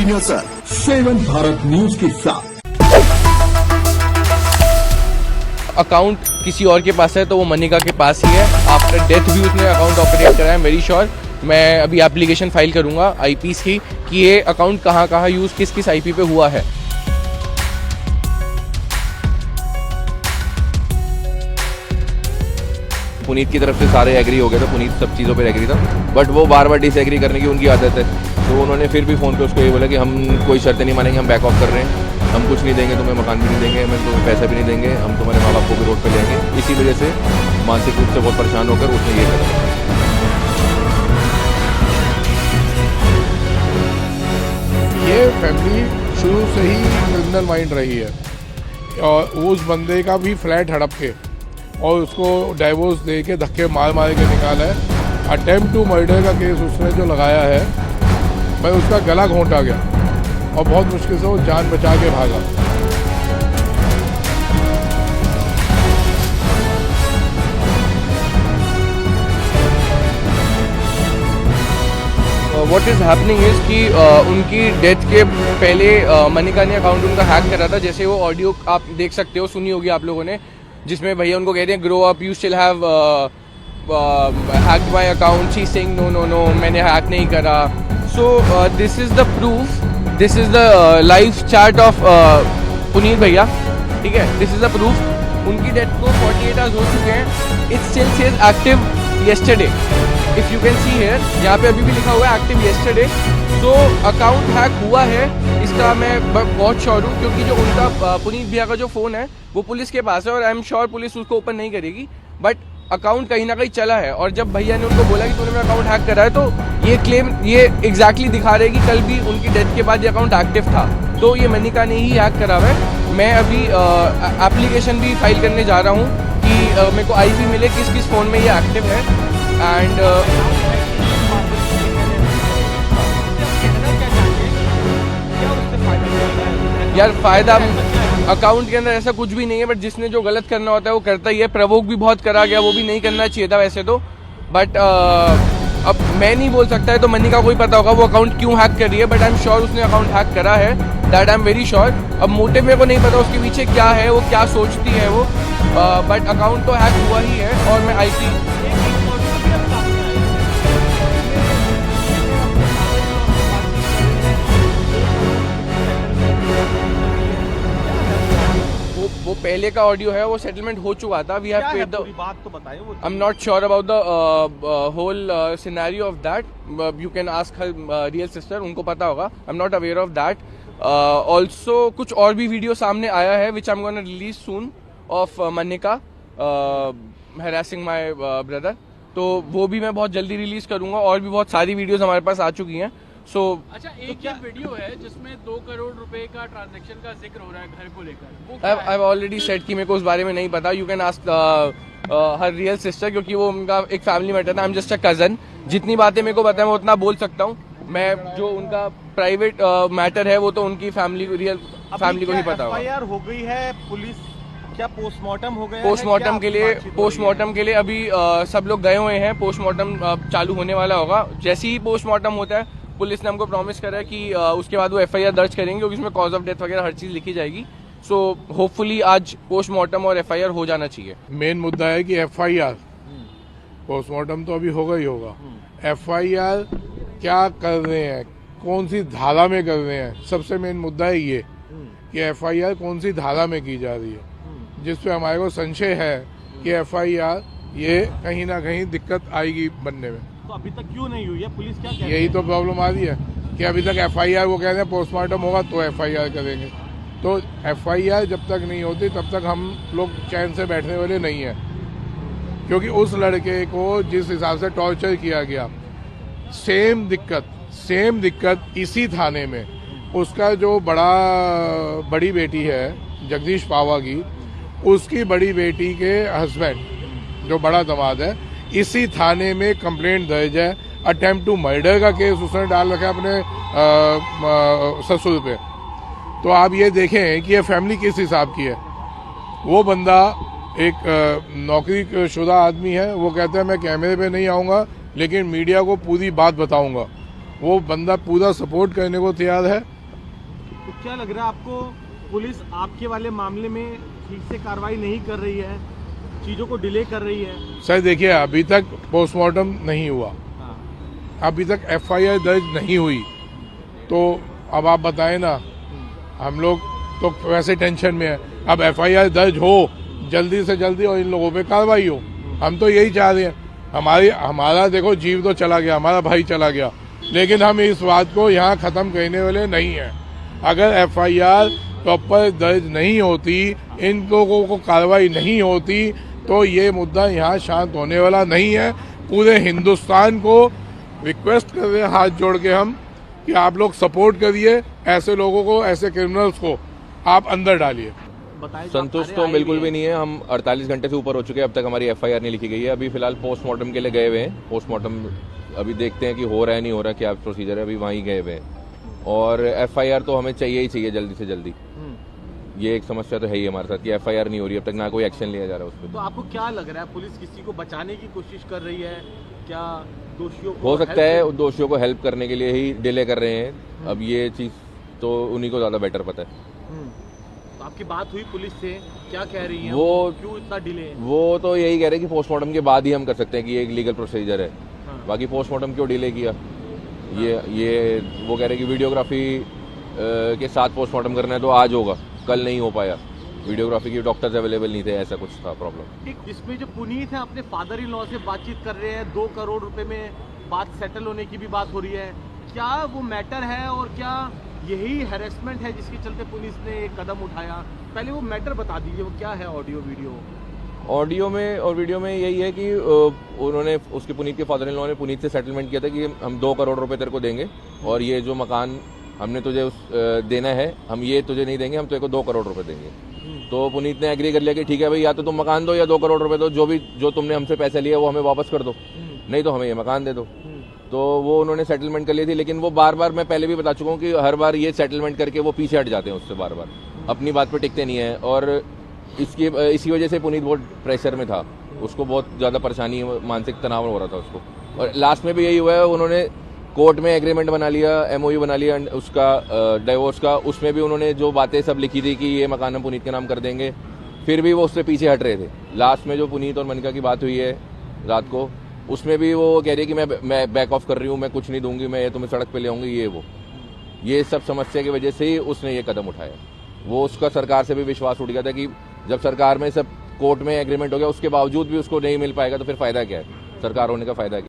नजर 7 भारत न्यूज के साथ। अकाउंट किसी और के पास है तो वो मनिका के पास ही है। आफ्टर डेथ भी उसने अकाउंट ऑपरेट कराया। वेरी श्योर मैं अभी एप्लीकेशन फाइल करूंगा आईपी की कि ये अकाउंट कहाँ कहाँ यूज किस किस आईपी पे हुआ है। पुनीत की तरफ से सारे एग्री हो गए थे, पुनीत सब चीज़ों पे एग्री था, बट वो बार बार डिसएग्री करने की उनकी आदत है। तो उन्होंने फिर भी फ़ोन पे उसको ये बोला कि हम कोई शर्तें नहीं मानेंगे, हम बैक ऑफ कर रहे हैं, हम कुछ नहीं देंगे, तुम्हें मकान भी नहीं देंगे, हमें तुम्हें पैसा भी नहीं देंगे, हम तुम्हारे माँ बाप को भी रोड पे लेंगे। इसी वजह से मानसिक रूप से बहुत परेशान होकर उसने ये करा। ये फैमिली शुरू से ही क्रिमिनल माइंड रही है और उस बंदे का भी फ्लैट हड़प के और उसको डाइवोर्स दे के धक्के मार मार के निकाला है। अटेम्प्ट टू मर्डर का केस उसने जो लगाया है, मैं उसका गला घोंटा गया और बहुत मुश्किल से वो जान बचा के भागा। व्हाट इज़ हैपनिंग इज़ कि उनकी डेथ के पहले मनिका ने अकाउंट उनका हैक करा था। जैसे वो ऑडियो आप देख सकते हो, सुनी होगी आप लोगों ने, जिसमें भैया उनको कहते हैं grow up, you still have hacked my account. She saying no no no, मैंने हैक नहीं करा। So this is the proof, this is the live chat of Puneet भैया, ठीक है। This is the proof. उनकी डेथ को 48 आवर्स हो चुके हैं। It still says active yesterday. If you can see here, यहाँ पे अभी भी लिखा हुआ है एक्टिव येस्टरडे। तो अकाउंट हैक हुआ है, इसका मैं बहुत श्योर हूँ, क्योंकि जो उनका पुनीत भैया का जो फ़ोन है वो पुलिस के पास है और आई एम श्योर पुलिस उसको ओपन नहीं करेगी, बट अकाउंट कहीं ना कहीं चला है। और जब भैया ने उनको बोला कि तूने मेरा अकाउंट हैक करा है, तो ये क्लेम ये एग्जैक्टली दिखा रहे कि कल भी उनकी डेथ के बाद ये अकाउंट एक्टिव था। तो ये मनिका ने ही हैक करा हुआ है। मैं अभी एप्लीकेशन भी फाइल करने जा रहा हूँ कि मेरे को आईपी मिले किस किस फ़ोन में ये एक्टिव है। एंड यार फ़ायदा अकाउंट के अंदर ऐसा कुछ भी नहीं है, बट जिसने जो गलत करना होता है वो करता ही है। प्रवोक भी बहुत करा गया, वो भी नहीं करना चाहिए था वैसे तो, बट अब मैं नहीं बोल सकता है, तो मनिका को ही पता होगा वो अकाउंट क्यों हैक कर रही है, बट आई एम श्योर उसने अकाउंट हैक करा है, that I am very sure. अब मोटिव मेरे को नहीं पता उसके पीछे क्या है, वो क्या सोचती है वो, बट अकाउंट तो हैक हुआ ही है। और मैं आईपी वो पहले का ऑडियो है, वो सेटलमेंट हो चुका था। वी हैव पेड द बात तो बताइए। I am not sure about the whole scenario of that. You can ask her real sister, उनको पता होगा। I am not aware of that. Also कुछ और भी वीडियो सामने आया है which I am gonna release soon of Manika harassing my brother, तो वो भी मैं बहुत जल्दी रिलीज करूंगा। और भी बहुत सारी वीडियोस हमारे पास आ चुकी हैं। अच्छा, एक वीडियो है जिसमें 2 करोड़ रुपए का ट्रांजैक्शन का जिक्र हो रहा है घर को लेकर। आई हैव ऑलरेडी सेड कि मेरे को उस बारे में नहीं पता। You can ask her real sister, क्योंकि वो उनका एक फैमिली मैटर था। I am just a cousin. जितनी बातें मेरे को पता है मैं उतना बोल सकता हूँ। मैं जो उनका प्राइवेट मैटर है वो तो उनकी फैमिली, रियल फैमिली को ही पता होगा। एफआईआर हो गई है, पुलिस क्या पोस्टमार्टम हो गया? पोस्टमार्टम के लिए अभी सब लोग गए हुए हैं। पोस्टमार्टम चालू होने वाला होगा। जैसे ही पोस्टमार्टम होता है, पुलिस ने हमको प्रॉमिस करा है कि उसके बाद वो एफआईआर दर्ज करेंगे, क्योंकि उसमें कॉज ऑफ डेथ वगैरह हर चीज़ लिखी जाएगी। सो होपफुली आज पोस्टमार्टम और एफआईआर हो जाना चाहिए। मेन मुद्दा है कि एफआईआर, पोस्टमार्टम तो अभी होगा ही होगा। एफआईआर क्या कर रहे हैं, कौन सी धारा में कर रहे हैं, सबसे मेन मुद्दा है ये कि एफआईआर कौन सी धारा में की जा रही है, जिस पे हमारे को संशय है कि एफआईआर ये कहीं ना कहीं दिक्कत आएगी बनने में। तो अभी तक क्यों नहीं हुई है? पुलिस क्या कहती है? यही तो प्रॉब्लम आ रही है कि अभी तक एफआईआर, वो कह रहे हैं पोस्टमार्टम होगा तो एफआईआर करेंगे। तो एफआईआर जब तक नहीं होती तब तक हम लोग चैन से बैठने वाले नहीं हैं, क्योंकि उस लड़के को जिस हिसाब से टॉर्चर किया गया, सेम दिक्कत इसी थाने में उसका जो बड़ी बेटी है जगदीश पावा की, उसकी बड़ी बेटी के हस्बैंड जो बड़ा दामाद है, इसी थाने में कंप्लेंट दर्ज है। अटेम्प्ट टू मर्डर का केस उसने डाल रखा है अपने ससुर पे। तो आप ये देखें कि ये फैमिली किस हिसाब की है। वो बंदा एक नौकरी शुदा आदमी है, वो कहता है मैं कैमरे पे नहीं आऊँगा लेकिन मीडिया को पूरी बात बताऊँगा। वो बंदा पूरा सपोर्ट करने को तैयार है तो क्या लग रहा है आपको, पुलिस आपके वाले मामले में ठीक से कार्रवाई नहीं कर रही है, चीजों को डिले कर रही है? सर देखिए, अभी तक पोस्टमार्टम नहीं हुआ, हाँ। अभी तक एफआईआर दर्ज नहीं हुई, तो अब आप बताएं ना, हम लोग तो वैसे टेंशन में है। अब एफआईआर दर्ज हो जल्दी से जल्दी और इन लोगों पे कार्रवाई हो, हम तो यही चाह रहे हैं। हमारा देखो जीव तो चला गया, हमारा भाई चला गया, लेकिन हम इस बात को यहाँ खत्म करने वाले नहीं हैं। अगर एफआईआर प्रॉपर दर्ज नहीं होती, इन लोगों को कार्रवाई नहीं होती, तो ये मुद्दा यहाँ शांत होने वाला नहीं है। पूरे हिंदुस्तान को रिक्वेस्ट कर रहे हैं हाथ जोड़ के हम, कि आप लोग सपोर्ट करिए ऐसे लोगों को, ऐसे क्रिमिनल्स को आप अंदर डालिए। संतुष्ट तो बिल्कुल भी नहीं है। हम 48 घंटे से ऊपर हो चुके हैं, अब तक हमारी एफआईआर नहीं लिखी गई है। अभी फिलहाल पोस्टमार्टम के लिए गए हुए हैं। पोस्टमार्टम अभी देखते हैं कि हो रहा है नहीं हो रहा, क्या प्रोसीजर है, अभी वहीं गए हुए हैं। और एफआईआर तो हमें चाहिए ही चाहिए जल्दी से जल्दी। ये एक समस्या तो है ही हमारे साथ कि एफआईआर नहीं हो रही, अब तक ना कोई एक्शन लिया जा रहा है उस पर। तो आपको क्या लग रहा है, पुलिस किसी को बचाने की कोशिश कर रही है क्या? दोषियों को हो सकता है दोषियों को हेल्प करने के लिए ही डिले कर रहे हैं। अब ये चीज तो उन्हीं को ज्यादा बेटर पता है। तो आपकी बात हुई पुलिस से, क्या कह रही है वो क्यों इतना डिले? वो तो यही कह रहे हैं कि पोस्टमार्टम के बाद ही हम कर सकते हैं कि ये एक लीगल प्रोसीजर है। हाँ। बाकी पोस्टमार्टम क्यों डिले किया, ये वो कह रहे हैं कि वीडियोग्राफी के साथ पोस्टमार्टम करना है तो आज होगा, कल नहीं हो पाया। वीडियोग्राफी के डॉक्टर्स अवेलेबल नहीं थे, ऐसा कुछ था प्रॉब्लम। एक जिसमें जो पुनीत है अपने फादर इन लॉ से बातचीत कर रहे हैं, 2 करोड़ रुपए में बात सेटल होने की भी बात हो रही है, क्या वो मैटर है और क्या यही हैरेसमेंट है जिसके चलते पुलिस ने एक कदम उठाया? पहले वो मैटर बता दीजिए, वो क्या है ऑडियो वीडियो? ऑडियो में और वीडियो में यही है कि उन्होंने, उसके पुनीत के फादर इन लॉ ने पुनीत से सेटलमेंट किया था कि हम 2 करोड़ रुपए तेरे को देंगे और ये जो मकान हमने तुझे देना है, हम ये तुझे नहीं देंगे, हम तेरे को 2 करोड़ रुपए देंगे। तो पुनीत ने एग्री कर लिया कि ठीक है भाई, या तो तुम मकान दो या 2 करोड़ रुपए दो, जो तुमने हमसे पैसे लिए वो हमें वापस कर दो, नहीं तो हमें ये मकान दे दो। तो वो उन्होंने सेटलमेंट कर ली थी, लेकिन वो बार बार, मैं पहले भी बता चुका हूँ कि हर बार ये सेटलमेंट करके वो पीछे हट जाते हैं उससे, बार बार अपनी बात पे टिकते नहीं है। और इसी वजह से पुनीत बहुत प्रेशर में था, उसको बहुत ज्यादा परेशानी, मानसिक तनाव हो रहा था उसको। और लास्ट में भी यही हुआ है, उन्होंने कोर्ट में एग्रीमेंट बना लिया, एमओयू बना लिया उसका, डिवोर्स का। उसमें भी उन्होंने जो बातें सब लिखी थी कि ये मकान हम पुनीत के नाम कर देंगे, फिर भी वो उससे पीछे हट रहे थे। लास्ट में जो पुनीत और मनिका की बात हुई है रात को, उसमें भी वो कह रही कि मैं बैक ऑफ कर रही हूँ, मैं कुछ नहीं दूंगी, मैं तुम्हें सड़क पे ले आऊंगी, ये सब समस्या की वजह से ही उसने ये कदम उठाया। वो उसका सरकार से भी विश्वास उठ गया था कि जब सरकार में सब कोर्ट में एग्रीमेंट हो गया, उसके बावजूद भी उसको नहीं मिल पाएगा तो फिर फायदा क्या है, सरकार होने का फायदा क्या।